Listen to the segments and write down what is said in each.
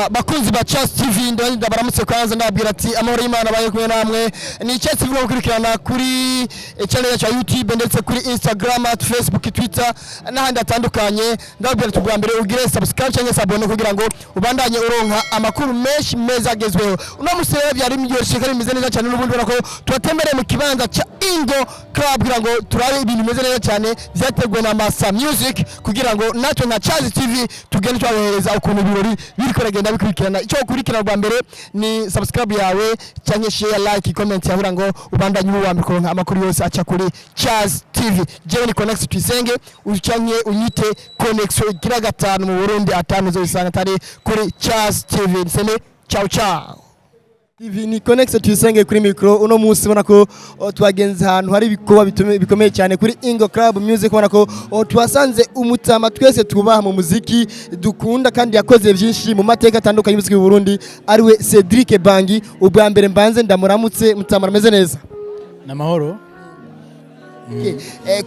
Ebana bakunzi ba Chance TV ndabandi baramutse kwanza ndabwira ati amahoro y'Imana baye kumwe namwe ni Chance TV gukurikirana kuri channel ya YouTube ndetse kuri Instagram, Facebook, Twitter n'ahandi atandukanye. Ndabwira ati bwa mbere ugire subscribe cyangwa sabone kugira ngo ubandanye uronka amakuru menshi meza agezweho. Uno musere byari mbyoshe kandi bimeze neza cyane n'ubundi barako tubatembereye mu kibanza cha Ingo Club kugira ngo turabe ibintu bimeze neza cyane byateguwe na Masa Music kugira ngo natwe nka Chance TV tugende twabohereza ukuntu birori biriko ragenda bikurikirana. Icyo ukurikirana bwa mbere ni subscribe yawe cyangwa share, like, comment yawe ngo ubandanye uwambere kuronka amakuru yose aca kuri Chance TV. Jewe ni Connect Twisenge ucanye unyite connection igira gatanu mu Burundi atanu zo isanga tari kuri Chance TV. Nseme ciao ciao. TV ni Connect Twisenge kuri micro. Uno munsi ubona ko twagenze ahantu hari bikoba bikomeye cyane kuri Ingo Club Music. Ubona ko twasanze umutama twese tubaha mu muziki dukunda kandi yakoze byinshi mu mateka atandukanye y'umuziki mu Burundi ariwe Cedric Bangi. Ubwa mbere mbanze ndamuramutse mutama rameze neza namahoro.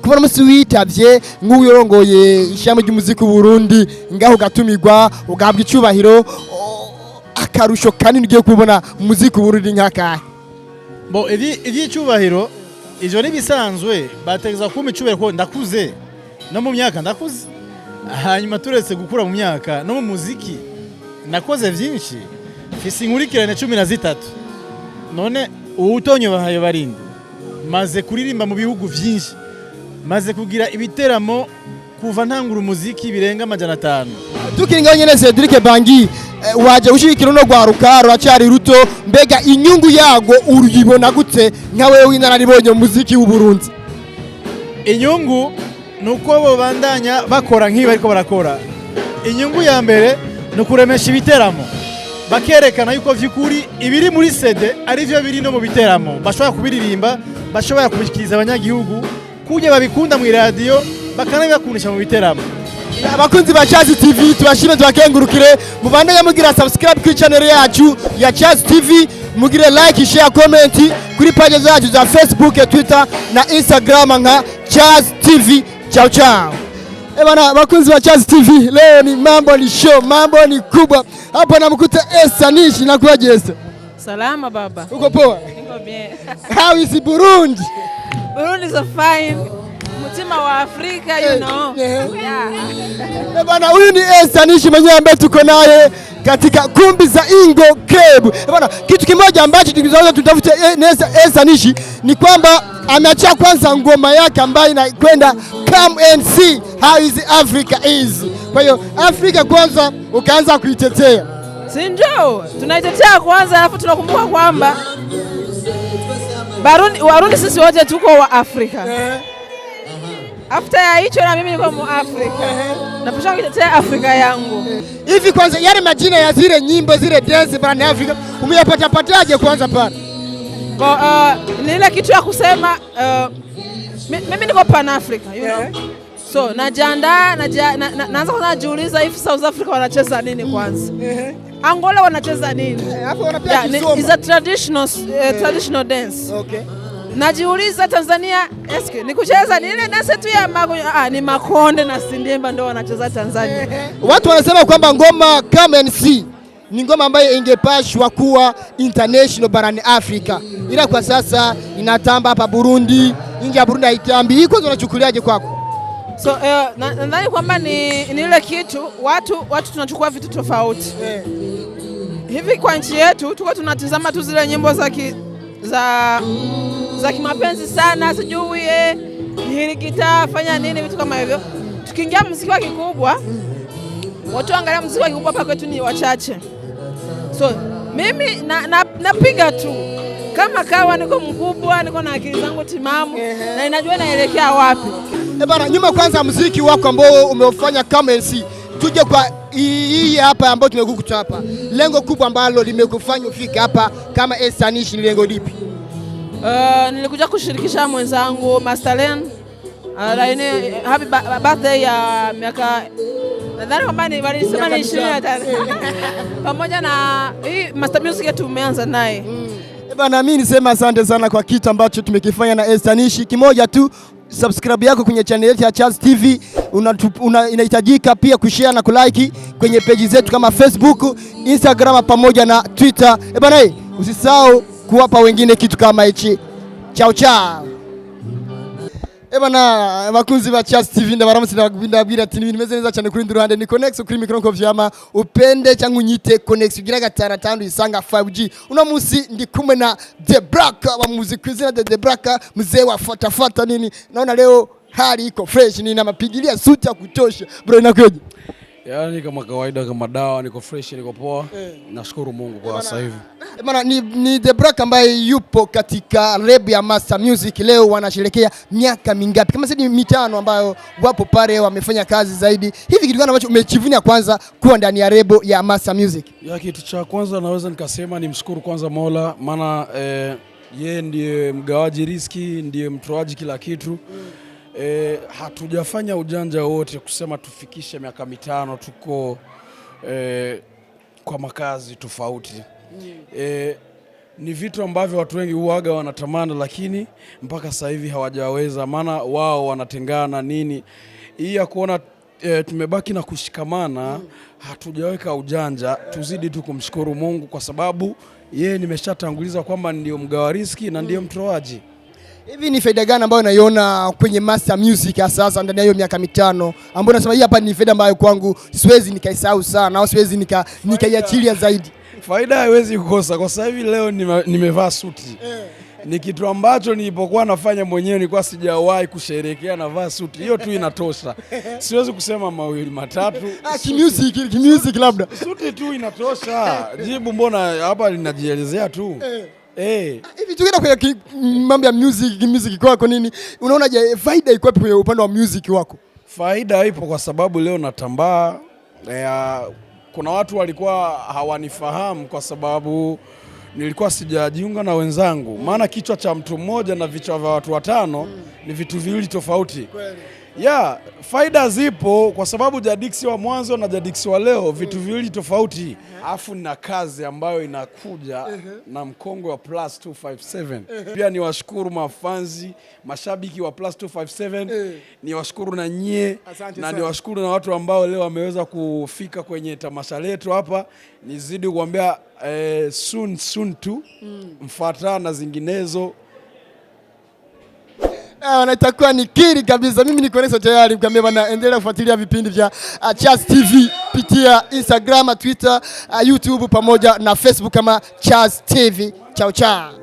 Kubona musi witavye nk'uyorongoye ishami ry'umuziki mu Burundi ngaho gatumirwa ugabwa icubahiro, akarusho kanini ugiye kubona muziki Burundi nk'akahe? Bo ivy'icubahiro ivyo ni bisanzwe bategeza kuma icubahiro ko ndakuze no mu myaka ndakuze, hanyuma turetse gukura mu myaka no mu muziki nakoze vyinshi, fisi inkurikirane 13 none ubutonyo bahaye barindi maze kuririmba mu bihugu vyinshi, maze kugira ibiteramo kuva ntangura umuziki birenga 500. Tukiringa nyene Cedric Bangi waje ushikira no gwaruka rwacari ruto, mbega inyungu yago uruyibona gute nka wewe winararibonye mu muziki w'u Burundi? Inyungu nuko bo bandanya bakora nk'ibi ariko barakora. Inyungu ya mbere no kuremesha ibiteramo, bakerekana yuko vyukuri ibiri muri CD ari byo biri no mu biteramo, bashobora kubiririmba, bashobora kubishikiriza abanyagihugu kuje babikunda mu radio bakanabakundisha mu biteramo. Abakunzi ba Chance TV tubashime twakengurukire, mubandanye mugira subscribe kuri channel yacu ya Chance TV, mugire like, share, comment kuri page zacu za Facebook, Twitter na Instagram nka Chance TV. Ciao ciao. Ebana bakunzi ba Chance TV, leo ni mambo ni show, mambo ni kubwa. Hapa namkuta Estanish na kuajesa. Salama baba. Uko poa? Niko bien. How is Burundi? Burundi is so fine. Mutima wa Afrika, you know. Yeah. Bana huyu ni Estanish mwenyewe ambaye tuko naye katika kumbi za Ingo Club. Bana kitu kimoja ambacho tunaweza tutafute Estanish ni kwamba ameacha kwanza ngoma yake ambayo inakwenda Come and See How is Africa is. Kwa hiyo Afrika kwanza ukaanza kuitetea. Si ndio? Tunaitetea kwanza alafu tunakumbuka kwamba Warundi sisi wote tuko wa Afrika. After ya hicho na mimi niko mu Afrika. Napaswa kuitetea Afrika yangu. Hivi kwanza yale majina ya zile nyimbo zile dance barani Afrika umeyapata pataje kwanza pale? Ni ile kitu ya kusema mimi niko Pan Africa, you know. So najiandaa naanza kujiuliza if South Africa wanacheza nini kwanza? Angola wanacheza nini? Hapo wanapia is a traditional dance. Okay. Najiuliza Tanzania eske ni kucheza ni ile dance tu ya ni Makonde na Sindimba ndio wanacheza Tanzania. Watu wanasema kwamba ngoma Come and See ni ngoma ambayo ingepashwa kuwa international barani Afrika, ila kwa sasa inatamba hapa Burundi, nje ya Burundi haitambi. Iko unachukuliaje kwako? So nadhani kwamba ni ile kitu watu tunachukua vitu tofauti. Hivi kwa nchi yetu tuko tunatizama tu zile nyimbo za kimapenzi sana, sijui hirikita fanya nini vitu kama hivyo. Tukiingia muziki wa kikubwa, watu angalia muziki wa kikubwa hapa kwetu ni wachache. So mimi napiga tu kama kawa, niko mkubwa, niko na akili zangu timamu na ninajua naelekea wapi. Bana nyuma kwanza muziki wako ambao umeufanya Come and See, tuje kwa hii hapa ambayo tumekukuta hapa. Lengo kubwa ambalo limekufanya ufike hapa kama Estanish ni lengo lipi? Nilikuja kushirikisha mwenzangu Masterland. Happy birthday ya miaka nadhani kwamba walisema ni 25. Pamoja na hii Master Music tumeanza naye. Bana mimi nisema asante sana kwa kitu ambacho tumekifanya na Estanish. Kimoja tu, subscribe yako kwenye channel yetu ya Chance TV. inahitajika pia kushare na kulike kwenye page zetu kama Facebook, Instagram pamoja na Twitter. Bana, usisahau kuwapa wengine kitu kama hichi. Chao chao. Bana, bakunzi ba Charles TV ndabaramutse ndabwira ati ibintu bimeze neza cyane kuri Nduruhande. Ni Connex kuri micro ko vyama upende cyangwa unyite Connex ugira gatanu isanga 5G. Uno munsi ndi kumwe na The Black wa muziki zina The Black, mzee wa fata nini. Naona leo hali iko fresh, ni na mapigilia suti ya kutosha. Bro, inakuje? Yaani kama kawaida, kama dawa, niko fresh, niko poa. Nashukuru Mungu kwa sasa hivi. Bana, ni The Black ambaye yupo katika lab ya Master Music. Leo wanasherehekea miaka mingapi? Kama sasa ni mitano ambayo wapo pale wamefanya kazi zaidi. Hivi kitu gani ambacho umechivunia kwanza kuwa ndani ya lab ya Master Music? Ya kitu cha kwanza naweza nikasema ni mshukuru kwanza Mola, maana yeye ndiye mgawaji riziki, ndiye mtoaji kila kitu. Hatujafanya ujanja wote kusema tufikishe miaka mitano tuko kwa makazi tofauti. Ni vitu ambavyo watu wengi huaga wanatamani, lakini mpaka sasa hivi hawajaweza, maana wao wanatengana nini. Hii ya kuona tumebaki na kushikamana, hatujaweka ujanja. Tuzidi tu kumshukuru Mungu kwa sababu yeye nimeshatanguliza kwamba ndio mgawa riziki na ndio mtoaji. Hivi ni faida gani ambayo unaiona kwenye Master Music sasa ndani ya hiyo miaka mitano ambayo unasema hii hapa ni faida ambayo kwangu siwezi nikaisahau sana au siwezi nikaiachilia zaidi? Faida haiwezi kukosa. Kwa sababu hivi leo nimevaa suti. Ni kitu ambacho nilipokuwa nafanya mwenyewe nilikuwa sijawahi kusherehekea na vaa suti. Hiyo tu inatosha. Siwezi kusema mawili matatu. Kimusic labda. Suti tu inatosha. Jibu mbona hapa linajielezea tu. Hivi tukienda kwa mambo ya music kwako nini? Unaona je faida iko wapi kwenye upande wa music wako? Faida ipo kwa sababu leo natambaa. Kuna watu walikuwa hawanifahamu kwa sababu nilikuwa sijajiunga na wenzangu. Maana kichwa cha mtu mmoja na vichwa vya watu watano ni vitu viwili tofauti. Faida zipo kwa sababu Jadix wa mwanzo na Jadix wa leo vitu viwili tofauti. Alafu na kazi ambayo inakuja na mkongwe wa Plus 257. Pia ni washukuru mafanzi, mashabiki wa Plus 257. Ni washukuru na nyie na ni washukuru na watu ambao leo wameweza kufika kwenye tamasha letu hapa. Nizidi kuambia soon tu mfuatana na zinginezo. Natakuwa nikiri kabisa. Mimi niko nesa tayari kuambia bana, endelea kufuatilia vipindi vya Charles TV pitia Instagram, Twitter, YouTube pamoja na Facebook kama Charles TV. Chao chao.